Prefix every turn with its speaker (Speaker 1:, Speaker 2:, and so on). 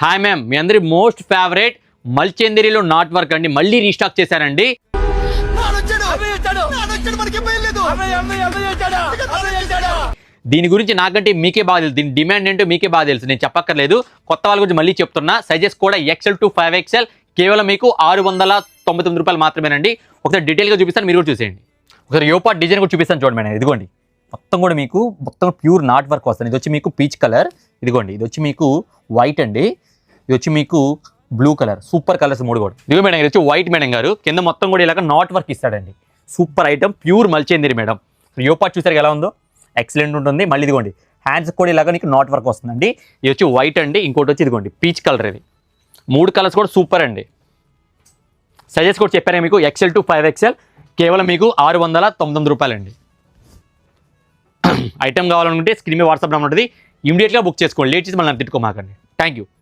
Speaker 1: Hi ma'am, మీ అందరి most favourite మల్చేందరిలో not work అండి మళ్ళీ రీస్టాక్ చేశారండి. దీని గురించి నాకంటే మీకే బాగా తెలుసు, దీని డిమాండ్ ఏంటో మీకే బాగా తెలుసు, నేను చెప్పక్కర్లేదు. కొత్త వాళ్ళ గురించి మళ్ళీ చెప్తున్నా. సైజెస్ కూడా XL to 5XL కేవలం మీకు 699 రూపాయలు మాత్రమేనండి. ఒకసారి డీటెయిల్గా చూపిస్తాను, మీరు కూడా చూసేయండి. ఒకసారి యోపాట్ డిజైన్ కూడా చూపిస్తాను చూడండి మేడం. ఇదిగోండి మొత్తం కూడా మీకు మొత్తం ప్యూర్ నాట్ వర్క్ వస్తుంది. ఇది వచ్చి మీకు పీచ్ కలర్, ఇదిగోండి ఇది వచ్చి మీకు వైట్ అండి, ఇది వచ్చి మీకు బ్లూ కలర్. సూపర్ కలర్స్ మూడు కూడా. ఇదిగో మేడం, ఇది వచ్చి వైట్ మేడం గారు, కింద మొత్తం కూడా ఇలాగ నాట్ వర్క్ ఇస్తాడండి. సూపర్ ఐటమ్, ప్యూర్ మల్చేందిరి మేడం. యోపాట్ చూసారు ఎలా ఉందో, ఎక్సలెంట్ ఉంటుంది. మళ్ళీ ఇదిగోండి హ్యాండ్స్ కూడా ఇలాగ నీకు నాట్ వర్క్ వస్తుందండి. ఇది వచ్చి వైట్ అండి, ఇంకోటి వచ్చి ఇదిగోండి పీచ్ కలర్. ఇది మూడు కలర్స్ కూడా సూపర్ అండి. సైజెస్ కూడా చెప్పారా మీకు, XL to 5XL కేవలం మీకు 699 రూపాయలండి. ఐటమ్ కావాలనుకుంటే స్క్రీన్ మీద వాట్సాప్ నెంబర్ ఉంటుంది, ఇమీడియట్గా బుక్ చేసుకోండి. లేట్ చేసి మళ్ళీ తిట్టుకోమాకండి. Thank you.